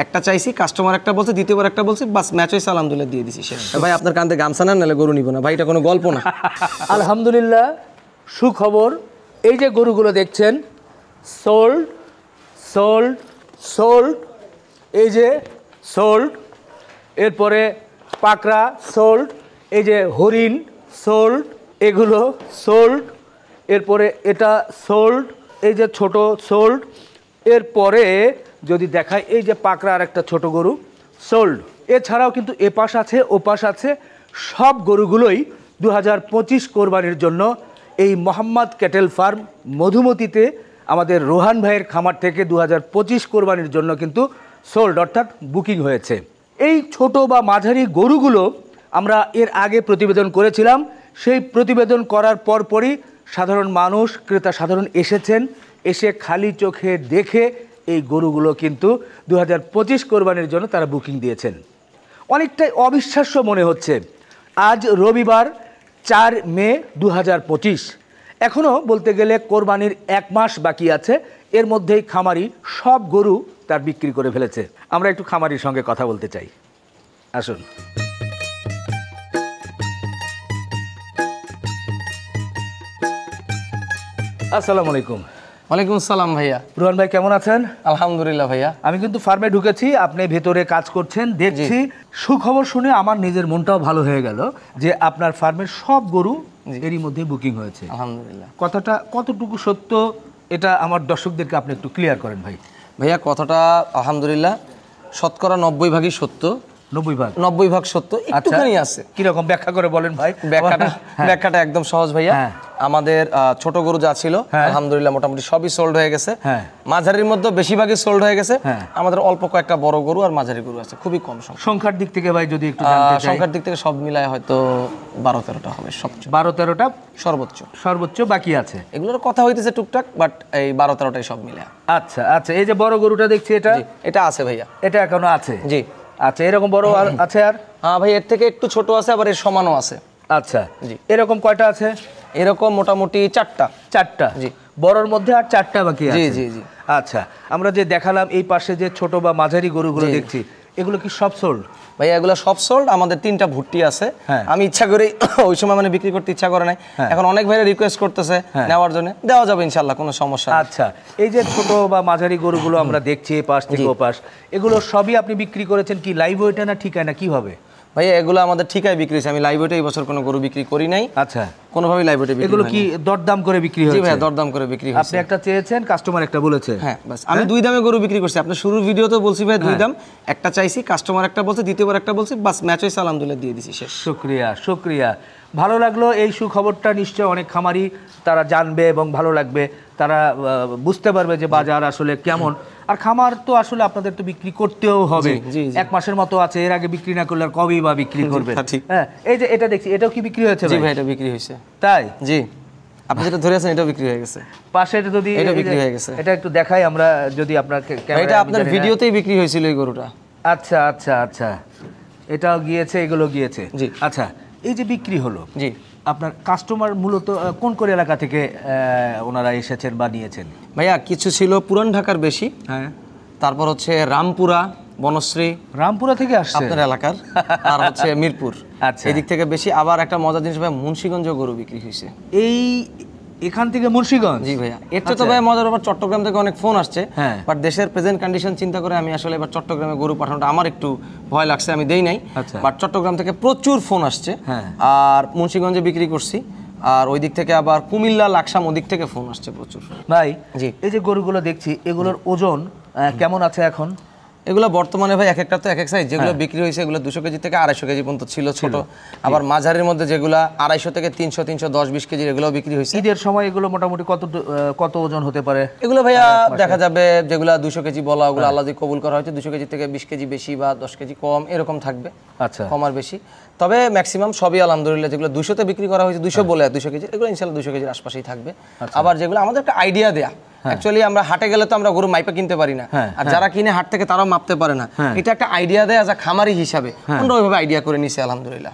একটা চাইছি, কাস্টমার একটা বলছে, দ্বিতীয়বার একটা বলছে, বাস ম্যাচ হয়েছে, আলহামদুলিল্লাহ দিয়ে দিছি শেষ। ভাই আপনার কান্দে গামছা না নালে গরু নিব না ভাই, এটা কোনো গল্প না। আলহামদুলিল্লাহ, সুখবর। এই যে গরুগুলো দেখছেন, সোল্ড সোল্ড সোল্ড, এই যে সোল্ড, এরপরে পাকড়া সোল্ড, এই যে হরিণ সোল্ড, এগুলো সোল্ড, এরপরে এটা সোল্ড, এই যে ছোট সোল্ড, এরপরে যদি দেখায় এই যে পাকড়া আর একটা ছোট গরু সোল্ড। এছাড়াও কিন্তু এপাশ আছে ওপাশ আছে, সব গরুগুলোই 2025 কোরবানির জন্য এই মোহাম্মদ ক্যাটেল ফার্ম মধুমতিতে আমাদের রোহান ভাইয়ের খামার থেকে 2025 কোরবানির জন্য কিন্তু সোল্ড, অর্থাৎ বুকিং হয়েছে। এই ছোট বা মাঝারি গরুগুলো আমরা এর আগে প্রতিবেদন করেছিলাম। সেই প্রতিবেদন করার পরপরই সাধারণ মানুষ, ক্রেতা সাধারণ এসেছেন, এসে খালি চোখে দেখে এই গরুগুলো কিন্তু 2025 কোরবানির জন্য তারা বুকিং দিয়েছেন। অনেকটাই অবিশ্বাস্য মনে হচ্ছে। আজ রবিবার 4 মে 2025, এখনও বলতে গেলে কোরবানির 1 মাস বাকি আছে। এর মধ্যেই খামারি সব গরু তার বিক্রি করে ফেলেছে। আমরা একটু খামারির সঙ্গে কথা বলতে চাই, আসুন। আসসালামু আলাইকুম। ওয়ালাইকুম আসসালাম ভাইয়া। রোহান ভাই কেমন আছেন? আলহামদুলিল্লাহ ভাইয়া। আমি কিন্তু ফার্মে ঢুকেছি, আপনি ভেতরে কাজ করছেন দেখছি। সুখবর শুনে আমার নিজের মনটাও ভালো হয়ে গেল যে আপনার ফার্মের সব গরু এরই মধ্যে বুকিং হয়েছে। আলহামদুলিল্লাহ। কথাটা কতটুকু সত্য এটা আমার দর্শকদেরকে আপনি একটু ক্লিয়ার করেন ভাই। ভাইয়া কথাটা আলহামদুলিল্লাহ শতকরা 90 ভাগই সত্য। 90 ভাগ সত্য, একটুখানি আছে। কিরকম ব্যাখ্যা করে বলেন ভাই। ব্যাখ্যাটা একদম সহজ ভাইয়া। আমাদের ছোট গরু যা ছিল আলহামদুলিল্লাহ মোটামুটি সবই সোল্ড হয়ে গেছে। মাঝারির মধ্যে বেশিরভাগই সোল্ড হয়ে গেছে। আমাদের অল্প কয়েকটা বড় গরু আর মাঝারি গরু আছে, খুবই কম সংখ্যা। সংখ্যার দিক থেকে ভাই যদি একটু জানতে চাই। সংখ্যার দিক থেকে সব মিলায় হয়তো 12-13টা হবে সবচেয়ে। 12-13টা সর্বোচ্চ বাকি আছে। এগুলোর কথা হইতেছে টুকটাক, বাট এই 12-13টাই সব মিলে। আচ্ছা আচ্ছা, এই যে বড় গরুটা দেখছি এটা আছে ভাইয়া। এটা এখনো আছে? জি। আচ্ছা, এরকম বড় আছে? আর হ্যাঁ ভাই, এর থেকে একটু ছোট আছে, আবার এর সমানও আছে। আচ্ছা জি। এরকম কয়টা আছে? এরকম মোটামুটি 4টা। জি। বড়র মধ্যে আর 4টা বাকি আছে? জি জি জি। আচ্ছা, আমরা যে দেখালাম এই পাশে যে ছোট বা মাঝারি গরুগুলো দেখছি, এগুলো কি সব সোল্ড? ভাই এগুলো সব সোল্ড। আমাদের 3টা ভুট্টি আছে। আমি ইচ্ছা করে ওই সময় মানে বিক্রি করতে ইচ্ছা করে নাই, এখন অনেক ভাইরা রিকোয়েস্ট করতেছে নেওয়ার জন্য, দেওয়া যাবে ইনশাআল্লাহ, কোনো সমস্যা নেই। আচ্ছা, এই যে ছোট বা মাঝারি গরুগুলো আমরা দেখছি এই পাশ থেকে ও পাশ, এগুলো সবই আপনি বিক্রি করেছেন কি লাইভ ওয়েটে না ঠিকানা কিভাবে? ভাইয়া এগুলো আমাদের ঠিকায় বিক্রি হয়েছে, আমি লাইভ ওয়েটে এই বছর কোনো গরু বিক্রি করি নাই। আচ্ছা, কোনোভাবেই লাইভ ওয়েটে বিক্রি। এগুলো কি দরদাম করে বিক্রি হয়েছে? জি ভাইয়া, দরদাম করে বিক্রি হয়েছে। আপনি একটা চেয়েছেন, কাস্টমার একটা বলেছে। হ্যাঁ বাস, আমি 2 দামে গরু বিক্রি করছি। আপনার শুরুর ভিডিওতে বলছি ভাই 2 দাম, একটা চাইছি, কাস্টমার একটা বলছে, দ্বিতীয়বার একটা বলছে, বাস ম্যাচ হয়েছে, আলহামদুলিল্লাহ দিয়ে দিছি শেষ। শুকরিয়া। ভালো লাগলো এই সুখবরটা। নিশ্চয় অনেক খামারি তারা জানবে এবং ভালো লাগবে, তারা বুঝতে পারবে যে বাজার আসলে কেমন। আর খামার তো আসলে আপনাদের তো বিক্রি করতেও হবে, 1 মাসের মতো আছে, এর আগে বিক্রি না করলে আর কবেই বা বিক্রি করবে। হ্যাঁ, এই যে এটা দেখছি, এটাও কি বিক্রি হয়েছে? জি ভাই, এটা বিক্রি হয়েছে। তাই? জি, আপনি যেটা ধরে আছেন এটাও বিক্রি হয়ে গেছে। পাশে যদি এটা বিক্রি হয়ে গেছে, এটা একটু দেখাই আমরা যদি আপনাকে। এটা আপনার ভিডিওতেই বিক্রি হয়েছিল এই গরুটা। আচ্ছা আচ্ছা আচ্ছা, এটাও গিয়েছে, এগুলো গিয়েছে। জি। আচ্ছা, এই যে বিক্রি হলো, জি, আপনার কাস্টমার মূলত কোন কোন এলাকা থেকে ওনারা এসেছেন বা নিয়েছেন? ভাইয়া কিছু ছিল পুরান ঢাকার বেশি, তারপর হচ্ছে রামপুরা, বনশ্রী, রামপুরা থেকে আসছে আপনার এলাকার, আর হচ্ছে মিরপুর। আচ্ছা, এই দিক থেকে বেশি। আবার একটা মজার জিনিস ভাই, মুন্সিগঞ্জ গরু বিক্রি হয়েছে এখান থেকে মুন্সিগঞ্জ। জি ভাইয়া। এটা তো ভাই মজার ব্যাপার, চট্টগ্রাম থেকে অনেক ফোন আসছে, বাট দেশের প্রেজেন্ট কন্ডিশন চিন্তা করে আমি আসলে এবার চট্টগ্রামে গরু পাঠানোটা আমার একটু ভয় লাগছে, আমি দেই নাই। বাট চট্টগ্রাম থেকে প্রচুর ফোন আসছে, আর মুন্সিগঞ্জে বিক্রি করছি। আর ওই দিক থেকে আবার কুমিল্লা, লাকসাম ওদিক থেকে ফোন আসছে প্রচুর। ভাই জি, এই যে গরুগুলো দেখছি, এগুলোর ওজন কেমন আছে এখন? এগুলো বর্তমানে ভাই এক একটা তো এক এক সাইজ। যেগুলো বিক্রি হয়েছে এগুলো 200 কেজি থেকে 250 কেজি পর্যন্ত ছিল ছোট। আবার মাঝারির মধ্যে যেগুলো 250 থেকে 300, 310-20 কেজি এগুলো বিক্রি হয়েছে। ঈদের সময় এগুলো মোটামুটি কত ওজন হতে পারে? এগুলো ভাইয়া দেখা যাবে যেগুলো 200 কেজি বলা, ওগুলো আল্লাহ যদি কবুল করা হয়তো 200 কেজি থেকে 20 কেজি বেশি বা 10 কেজি কম এরকম থাকবে। আচ্ছা, কম আর বেশি, তবে ম্যাক্সিমাম সবই আলহামদুলিল্লাহ যেগুলো 200-তে বিক্রি করা হয়েছে, 200 বলে 200 কেজি, এগুলো ইনশাআল্লাহ 200 কেজির আশপাশেই থাকবে। আবার যেগুলো আমাদের একটা আইডিয়া দেয়া, অ্যাকচুয়ালি আমরা হাটে গেলে তো আমরা গরু মাইপা কিনতে পারি না, আর যারা কিনে হাট থেকে তারাও মাপতে পারে না। এটা একটা আইডিয়া দেয় যা খামারি হিসাবে আমরা ওইভাবে আইডিয়া করে নিছি আলহামদুলিল্লাহ।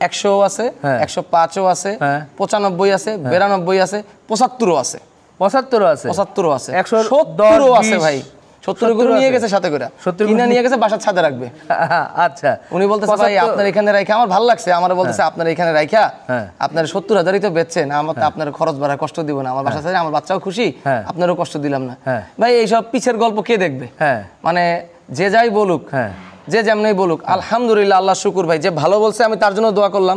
100 আছে, 105ও আছে, 95 আছে, 92 আছে, 75ও আছে, 75ও আছে, 75ও আছে, 170ও আছে ভাই। 70 গরু নিয়ে গেছে সাথে করে, 70 কিনা নিয়ে গেছে বাসার ছাদে রাখবে। আচ্ছা, উনি বলতেছে ভাই আপনার এখানে রাখা আমার ভালো লাগছে, আমার বলতেছে আপনার এখানে রাখা আপনার 70,000ই তো বেচছেন, আমার তো আপনার খরচ বাড়া কষ্ট দিব না, আমার বাসা ছাদে আমার বাচ্চাও খুশি, আপনারও কষ্ট দিলাম না। ভাই এইসব পিছের গল্প কে দেখবে? মানে যে যাই বলুক, যে যেমনই বলুক, আলহামদুলিল্লাহ, আল্লাহ শুকুর ভাই, যে ভালো বলছে আমি তার জন্য দোয়া করলাম,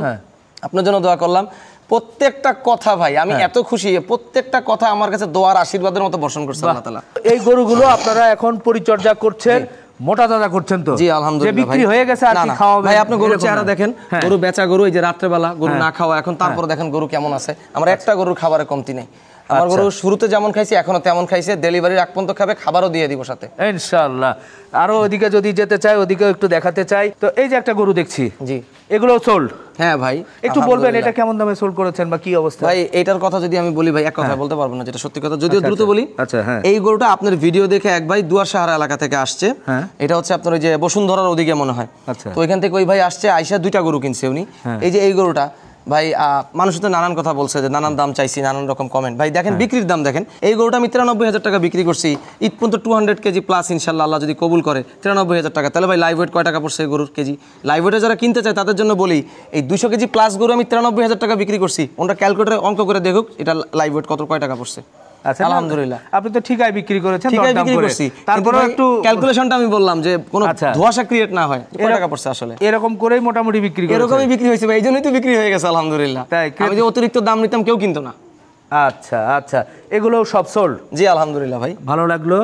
আপনার জন্য দোয়া করলাম। প্রত্যেকটা কথা ভাই আমি এত খুশি, প্রত্যেকটা কথা আমার কাছে দোয়ার আশীর্বাদের মতো বর্ষণ করছে আল্লাহ তাআলা। এই গরুগুলো আপনারা এখন পরিচর্যা করছেন, মোটা তাজা করছেন তো? জি আলহামদুলিল্লাহ। বিক্রি হয়ে গেছে আর কি খাওয়াবেন? ভাই আপনি গরুর চেহারা দেখেন, গরু বেচা গরু, এই যে রাত্রেবেলা গরু না খাওয়া, এখন তারপর দেখেন গরু কেমন আছে। আমরা একটা গরুর খাবারে কমতি নেই, আমার গরু শুরুতে যেমন খাইছি এখনো তেমন খাইছে, ডেলিভারির আগ পর্যন্ত খাবে, খাবারও দিয়ে দিব সাথে ইনশাআল্লাহ। আরো ওদিকে যদি যেতে চাই, ওদিকে একটু দেখাতে চাই। তো এই যে একটা গরু দেখছি, জি এগুলো সোল্ড? হ্যাঁ ভাই, একটু বলবেন এটা কেমন দামে সোল্ড করেছেন বা কি অবস্থা? ভাই এইটার কথা যদি আমি বলি ভাই, এক কথা বলতে পারবো না, যেটা সত্যি কথা, যদিও দ্রুত বলি। আচ্ছা, হ্যাঁ। এই গরুটা আপনার ভিডিও দেখে এক ভাই দুয়ার সাহারা এলাকা থেকে আসছে, এটা হচ্ছে আপনার ওই যে বসুন্ধরার ওদিকে মনে হয়। তো ওইখান থেকে ওই ভাই আসছে, আইসা 2টা গরু কিনছে উনি। এই যে এই গরুটা ভাই, মানুষ তো নানান কথা বলছে যে নানান দাম চাইছি, নানান রকম কমেন্ট। ভাই দেখেন বিক্রির দাম দেখেন, এই গরুটা আমি 93,000 টাকা বিক্রি করছি, ঈদ পর্যন্ত 200 কেজি প্লাস ইনশাল্লাহ আল্লাহ যদি কবুল করে 93,000 টাকা। তাহলে ভাই লাইভ ওয়েট কয় টাকা পড়ছে এই গরুর কেজি? লাইভ ওয়েটে যারা কিনতে চায় তাদের জন্য বলি, এই 200 কেজি প্লাস গরু আমি 93,000 টাকা বিক্রি করছি, ওটা ক্যালকুলেটরে অঙ্ক করে দেখুক এটা লাইভ ওয়েট কয় টাকা পড়ছে। আচ্ছা, আলহামদুলিল্লাহ আপনি তো ঠিকই বিক্রি করেছেন, ঠিকই বিক্রি করছি, তারপরে একটু ক্যালকুলেশনটা আমি বললাম যে কোনো ধোঁয়াশা ক্রিয়েট না হয়, কয় টাকা পড়ছে আসলে। এরকম করেই মোটামুটি বিক্রি করেছেন? এরকমই বিক্রি হয়েছে ভাই, এইজন্যই তো বিক্রি হয়ে গেছে আলহামদুলিল্লাহ। আমি যে অতিরিক্ত দাম নিতাম কেউ কিনতো না। আচ্ছা আচ্ছা, এগুলো সব সোল্ড? জি আলহামদুলিল্লাহ ভাই। ভালো লাগলো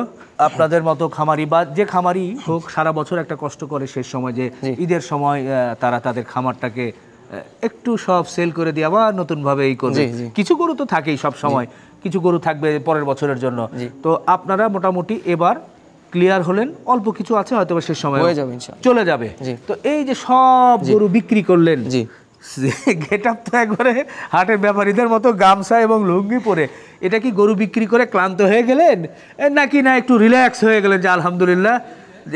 আপনাদের মতো খামারি বা যে খামারি হোক, সারা বছর একটা কষ্ট করে, শেষ সময় যে ঈদের সময় তারা তাদের খামারটাকে একটু সব সেল করে দিয়ে আবার নতুন ভাবে এই করবে। কিছু গরু তো থাকেই সব সময়, কিছু গরু থাকবে পরের বছরের জন্য। তো আপনারা মোটামুটি এবার ক্লিয়ার হলেন, অল্প কিছু আছে হয়তো শেষ সময় হয়ে যাবে ইনশাআল্লাহ, চলে যাবে। তো এই যে সব গরু বিক্রি করলেন, জি গেটআপ তো একবারে হাটের ব্যাপারীদের মতো, গামছা এবং লুঙ্গি পরে, এটা কি গরু বিক্রি করে ক্লান্ত হয়ে গেলেন নাকি না একটু রিল্যাক্স হয়ে গেলেন যে আলহামদুলিল্লাহ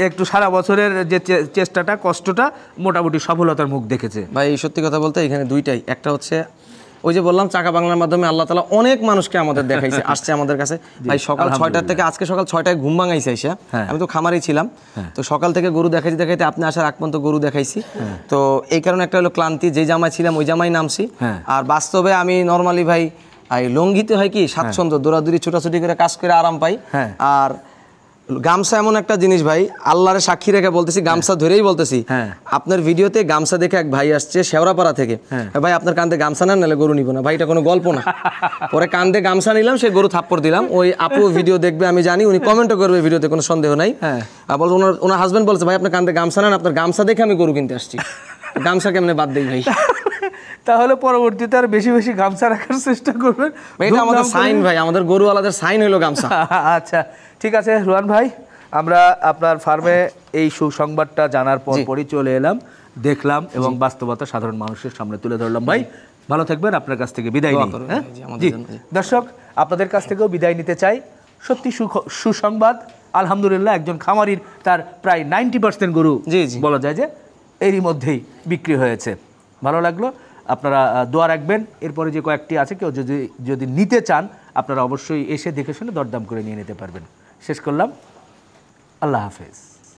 একটু সারা বছরের যে চেষ্টাটা, কষ্টটা মোটামুটি সফলতার মুখ দেখেছে? ভাই সত্যি কথা বলতে এখানে দুইটাই, একটা হচ্ছে ওই যে বললাম চাকা বাংলার মাধ্যমে আল্লাহ তাআলা অনেক মানুষকে আমাদের দেখাইছে, আসছে আমাদের কাছে। ভাই সকাল 6টা থেকে, আজকে সকাল 6টায় ঘুম ভাঙাইছে এসে, আমি তো খামারেই ছিলাম, তো সকাল থেকে গরু দেখাইতে আপনি আসার আগ পর্যন্ত গরু দেখাইছি। তো এই কারণে একটা হলো ক্লান্তি, যে জামায় ছিলাম ওই জামায় নামছি। আর বাস্তবে আমি নর্মালি ভাই লঙ্গিতে হয় কি স্বাচ্ছন্দ্য, দৌড়াদৌড়ি ছোটাছুটি করে কাজ করে আরাম পাই। আর গামছা এমন একটা জিনিস ভাই, আল্লাহরে সাক্ষী রেখে বলতেছি, গামছা ধরেই বলতেছি, আপনার ভিডিওতে গামছা দেখে এক ভাই আসছে শেওড়াপাড়া থেকে, ভাই আপনার কান্দে গামছা নেন নাহলে গরু নিব না। ভাই এটা কোনো গল্প না, পরে কান্দে গামছা নিলাম, সে গরু থাপ্পড় দিলাম। ওই আপু ভিডিও দেখবে আমি জানি, উনি কমেন্টও করবে ভিডিওতে, কোনো সন্দেহ নাই। বলতো ওনার হাজবেন্ড বলছে ভাই আপনার কান্দে গামছা নেন, আপনার গামছা দেখে আমি গরু কিনতে আসছি। গামছা কেমনে বাদ দেই ভাই? তাহলে পরবর্তীতে আর বেশি বেশি গামছা রাখার চেষ্টা করবেন। এটা আমাদের সাইন ভাই, আমাদের গরু আলাদের সাইন হলো গামছা। আচ্ছা ঠিক আছে রোহান ভাই, আমরা আপনার ফার্মে এই সুসংবাদটা জানার পরই চলে এলাম, দেখলাম এবং বাস্তবতা সাধারণ মানুষের সামনে তুলে ধরলাম। ভাই ভালো থাকবেন, আপনার কাছ থেকে বিদায় নিই। জি দর্শক, আপনাদের কাছ থেকেও বিদায় নিতে চাই। সত্যি সুসংবাদ, আলহামদুলিল্লাহ, একজন খামারির তার প্রায় 90% গরু বলা যায় যে এরই মধ্যেই বিক্রি হয়েছে। ভালো লাগলো, আপনারা দোয়া রাখবেন। এরপরে যে কয়েকটি আছে, কেউ যদি নিতে চান আপনারা অবশ্যই এসে দেখে শুনে দরদাম করে নিয়ে নিতে পারবেন। শেষ করলাম, আল্লাহ হাফেজ।